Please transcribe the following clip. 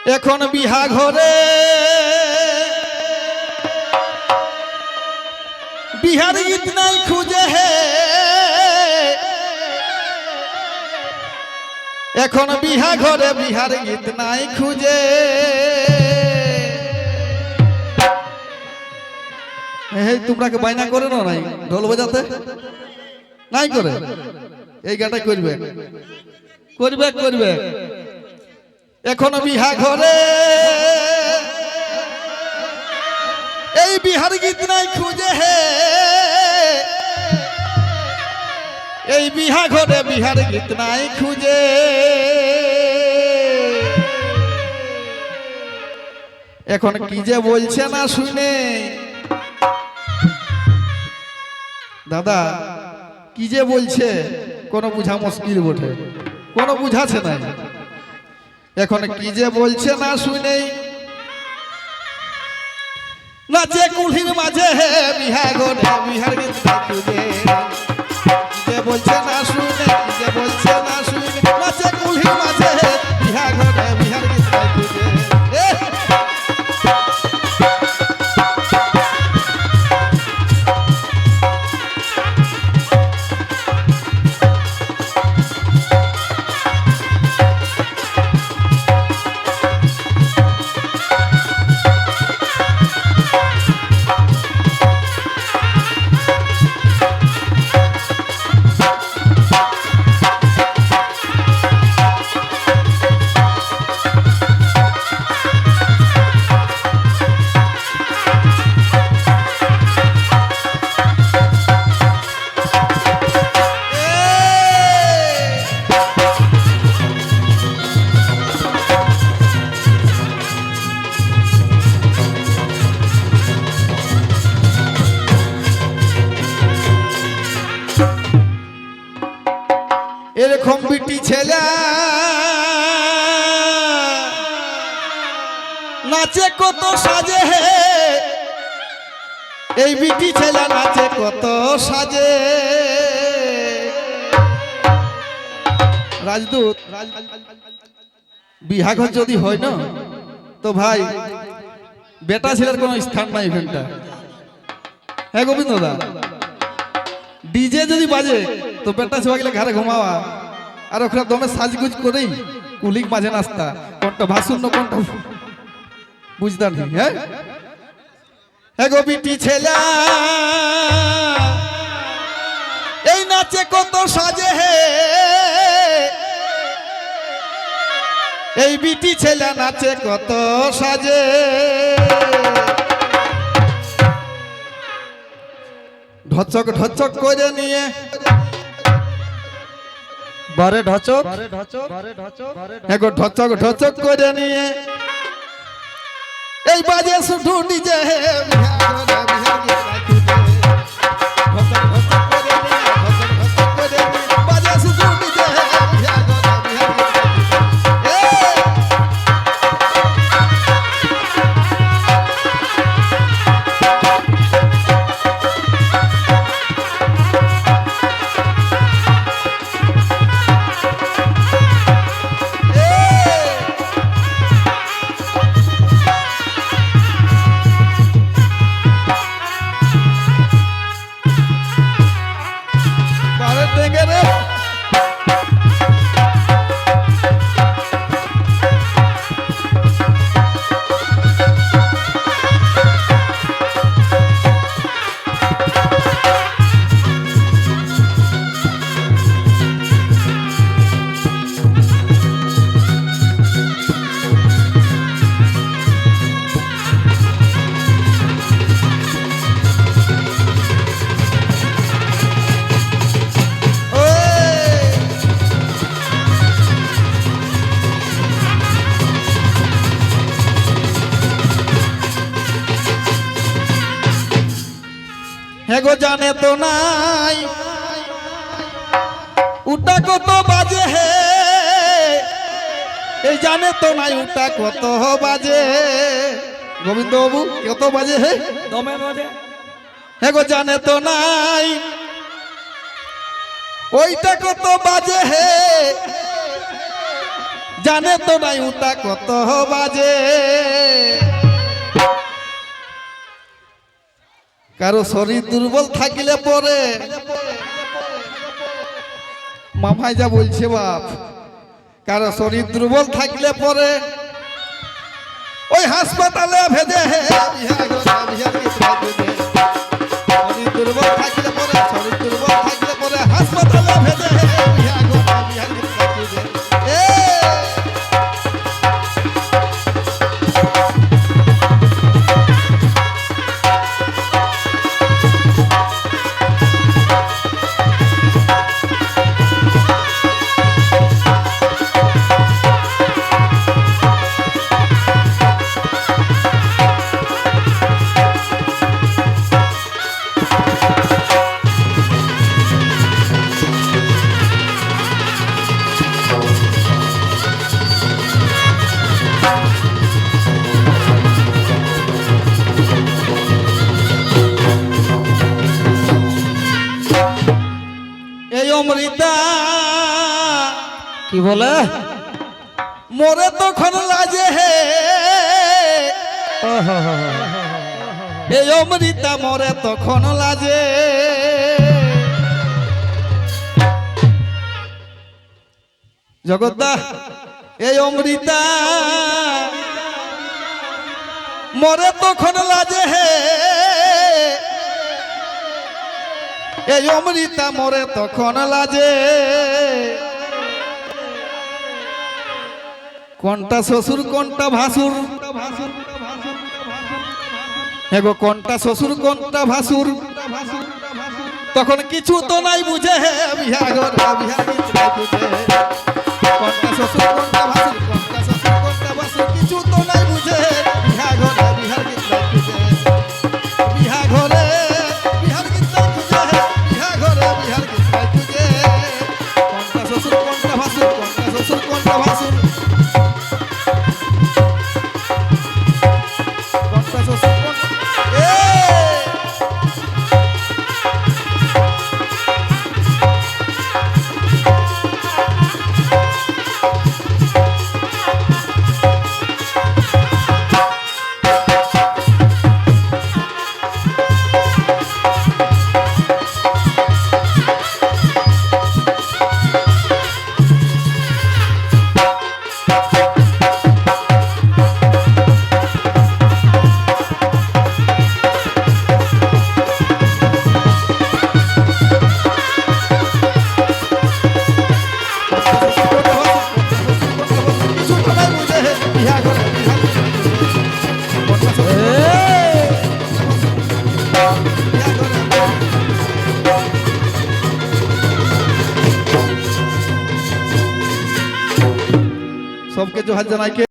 এখন বিহা ঘরে বিহার গীত নাই খুঁজে হে, এখন বিহা ঘরে বিহার গীত নাই খুঁজে। এই তোমরা কে বাইনা করে না নাই ঢোল বাজাতে নাই করে, এই গাটা করবে করবে করবে। এখন বিহা ঘরে এই বিহার গীত নাই খুঁজে হে, এই বিহা ঘরে বিহার গীত নাই খুঁজে। এখন কি যে বলছে না শুনে দাদা, কি যে বলছে কোনো বুঝা মুশকিল বটে, কোনো বুঝাছে না। এখন কি যে বলছে না শুনে নাচে কুলির মাঝে বিহা ঘরে বিহার গীত নাই খুঁজে। যে বলছে না শুনে, যে বলছে না শুনে নাচে কুলির মাঝে বিহা ঘরে বিহার গীত নাই খুঁজে। এরকম বিটি ছেলে নাচে কত সাজে হে, এই বিটি ছেলে নাচে কত সাজে। রাজদূত বিহা ঘর যদি হয় না তো ভাই বেটা ছেলের কোনো স্থান নাই এখানটা। হ্যাঁ গোবিন্দ দা, ডিজে যদি বাজে তো বেটা ছেলে ঘরে ঘুমাওয়া আর ওখানে দমে সাজগুজ করেই কুলিক মাঝে নাস্তা, কোনটা ভাসুন না কোনটা বুঝতাম না। হ্যাঁ হ্যাঁ গো বিটি ছেলে এই নাচে কত সাজে হে, এই বিটি ছেলে নাচে কত সাজে। ঢচক ঢচক করে নিয়ে বারে ঢচক এগো ঢচক ঢচক করে নিয়ে এই বাজে শুধু ডিজে হেগো জানে তো নাই উটা কত বাজে হে, এই জানে তো নাই উটা কত বাজে। গোবিন্দ বাবু কত বাজে হে, দমে বাজে। হেগো জানে তো নাই ওইটা কত বাজে হে, জানে তো নাই উতা কত বাজে কারো শরীর দুর্বল থাকিলে পরে মামাই যা বলছে বাপ কারো শরীর দুর্বল থাকলে পরে ওই হাসপাতালে ভেজে শরীর দুর্বল থাকলে পরে হাসপাতালে ভেজে অমৃতা কি বলে মোরে তখন লাজে হে এই অমৃতা মোরে তখন লাজে জগদ্দা এই অমৃতা মোরে তখন লাজে হে এই অমৃতা মোরে তখন লাজে কোনটা শ্বশুর কোনটা ভাসুর এগো কোনটা শ্বশুর কোনটা ভাসুর তখন কিছু তো নাই বুঝে কোনটা শ্বশুর কোনটা ভাসুর কিছু তো নাই বুঝে सबके जोहार जनाई के